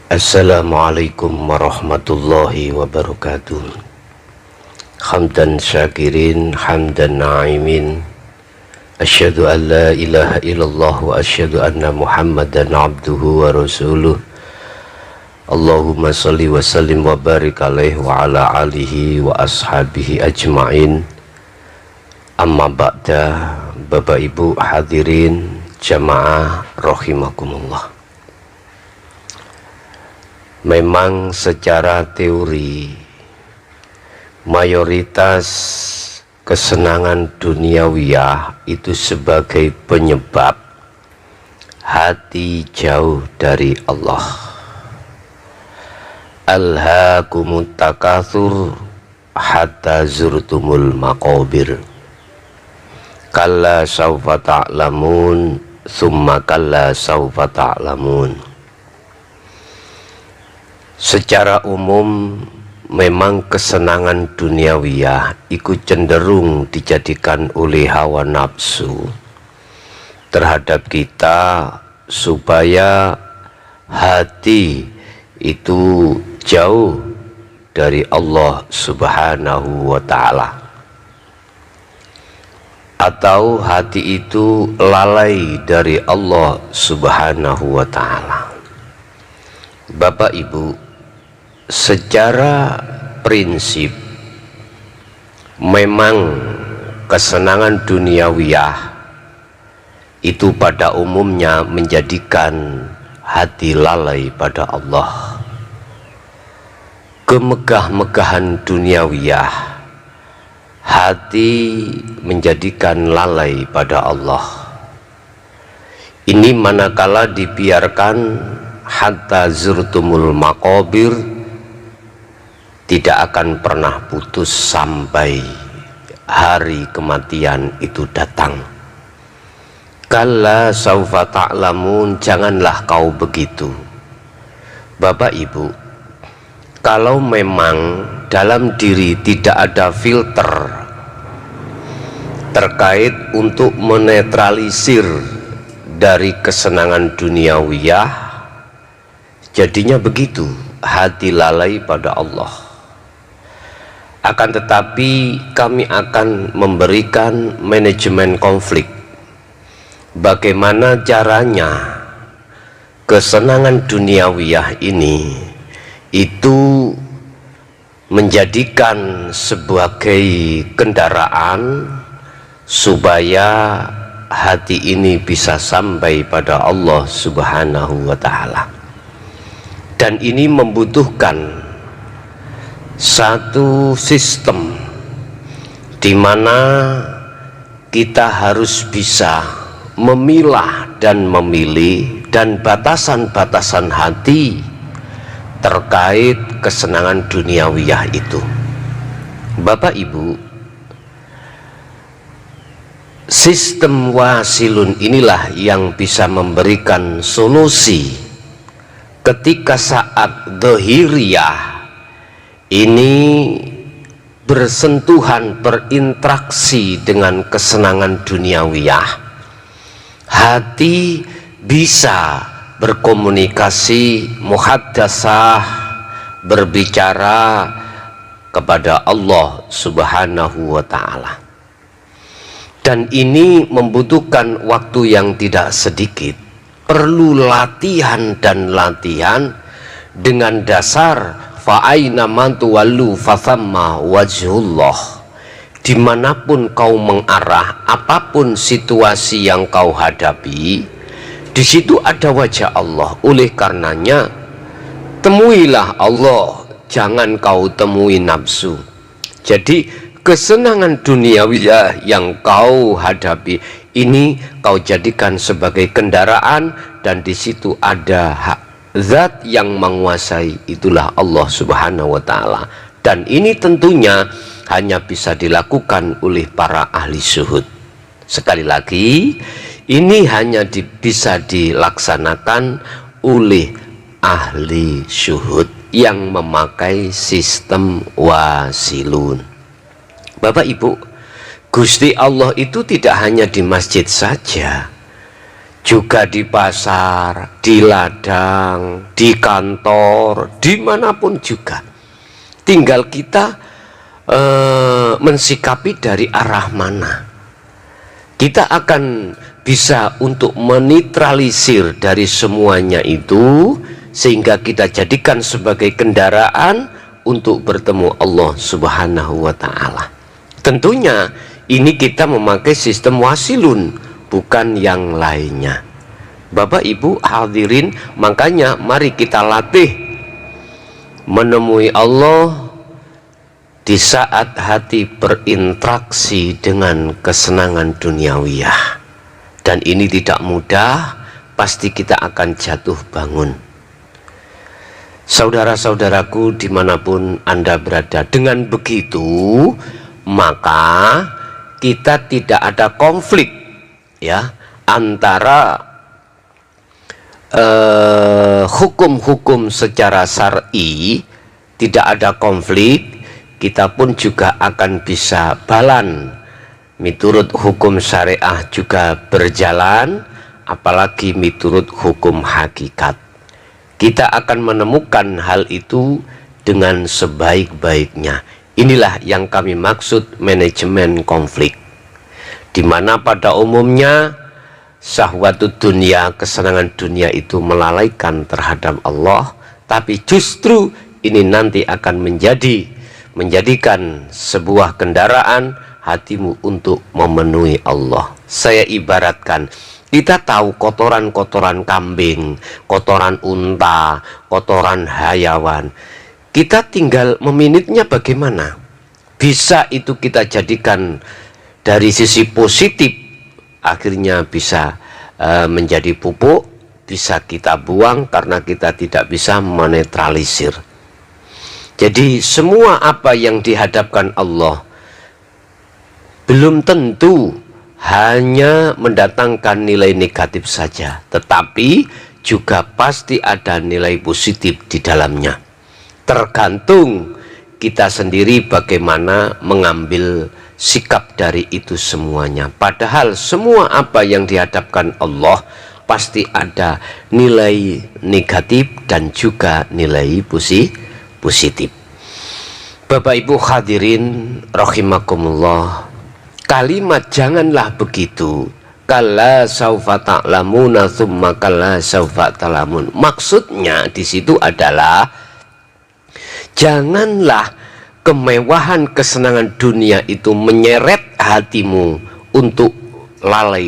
Assalamualaikum warahmatullahi wabarakatuh. Hamdan syakirin, hamdan na'imin. Asyhadu an la ilaha illallah wa asyhadu anna muhammadan abduhu wa rasuluh. Allahumma salli wa sallim wa barik alaihi wa ala alihi wa ashabihi ajma'in. Amma ba'da, Bapak Ibu hadirin jamaah rahimakumullah. Memang secara teori mayoritas kesenangan duniawiyah itu sebagai penyebab hati jauh dari Allah. Alhaakumut takatsur hatta zurtumul maqabir. Kalla sawfa ta'lamun tsumma kalla sawfa ta'lamun. Secara umum memang kesenangan duniawiyah ikut cenderung dijadikan oleh hawa nafsu terhadap kita supaya hati itu jauh dari Allah Subhanahu wa ta'ala, atau hati itu lalai dari Allah Subhanahu wa ta'ala. Bapak Ibu, secara prinsip memang kesenangan duniawiyah itu pada umumnya menjadikan hati lalai pada Allah. Kemegah-megahan duniawiyah, hati menjadikan lalai pada Allah. Ini manakala dibiarkan hatta zurtumul maqabir, tidak akan pernah putus sampai hari kematian itu datang. Kalla saufa ta'lamun, janganlah kau begitu. Bapak Ibu, kalau memang dalam diri tidak ada filter terkait untuk menetralisir dari kesenangan duniawiyah, jadinya begitu, hati lalai pada Allah. Akan tetapi kami akan memberikan manajemen konflik. Bagaimana caranya kesenangan duniawiyah ini itu menjadikan sebagai kendaraan supaya hati ini bisa sampai pada Allah Subhanahu wa ta'ala. Dan ini membutuhkan satu sistem di mana kita harus bisa memilah dan memilih dan batasan-batasan hati terkait kesenangan duniawiyah itu. Bapak Ibu, sistem wasilun inilah yang bisa memberikan solusi ketika saat dhahiriyah ini bersentuhan, berinteraksi dengan kesenangan duniawiyah, hati bisa berkomunikasi, muhaddasah, berbicara kepada Allah Subhanahu wa ta'ala. Dan ini membutuhkan waktu yang tidak sedikit, perlu latihan dan latihan dengan dasar fa'aina man tuwallu fathamma wajhullah. Dimanapun kau mengarah, apapun situasi yang kau hadapi, di situ ada wajah Allah. Oleh karenanya temuilah Allah, jangan kau temui nafsu. Jadi kesenangan duniawiyah yang kau hadapi ini kau jadikan sebagai kendaraan, dan di situ ada hak zat yang menguasai, itulah Allah Subhanahu wa ta'ala. Dan ini tentunya hanya bisa dilakukan oleh para ahli syuhud. Sekali lagi, ini hanya bisa dilaksanakan oleh ahli syuhud yang memakai sistem wasilun. Bapak Ibu, Gusti Allah itu tidak hanya di masjid saja, juga di pasar, di ladang, di kantor, dimanapun juga. Tinggal kita mensikapi dari arah mana. Kita akan bisa untuk menetralisir dari semuanya itu, sehingga kita jadikan sebagai kendaraan untuk bertemu Allah Subhanahu wa Ta'ala. Tentunya ini kita memakai sistem wasilun, bukan yang lainnya. Bapak Ibu hadirin, makanya mari kita latih menemui Allah di saat hati berinteraksi dengan kesenangan duniawiyah. Dan ini tidak mudah, pasti kita akan jatuh bangun. Saudara-saudaraku dimanapun Anda berada, dengan begitu maka kita tidak ada konflik ya antara hukum-hukum secara syar'i, tidak ada konflik. Kita pun juga akan bisa balan miturut hukum syariah juga berjalan, apalagi miturut hukum hakikat. Kita akan menemukan hal itu dengan sebaik-baiknya. Inilah yang kami maksud manajemen konflik, di mana pada umumnya syahwatud dunia, kesenangan dunia itu melalaikan terhadap Allah, tapi justru ini nanti akan menjadikan sebuah kendaraan hatimu untuk memenuhi Allah. Saya ibaratkan, kita tahu kotoran-kotoran kambing, kotoran unta, kotoran hayawan. Kita tinggal meminitnya bagaimana. Bisa itu kita jadikan dari sisi positif, akhirnya bisa menjadi pupuk, bisa kita buang karena kita tidak bisa menetralisir. Jadi semua apa yang dihadapkan Allah belum tentu hanya mendatangkan nilai negatif saja, tetapi juga pasti ada nilai positif di dalamnya. Tergantung kita sendiri bagaimana mengambil sikap dari itu semuanya. Padahal semua apa yang dihadapkan Allah pasti ada nilai negatif dan juga nilai positif. Bapak Ibu hadirin rahimakumullah, kalimat janganlah begitu, kalla saufa ta'lamuna tsumma kalla saufa ta'lamun, maksudnya di situ adalah janganlah kemewahan kesenangan dunia itu menyeret hatimu untuk lalai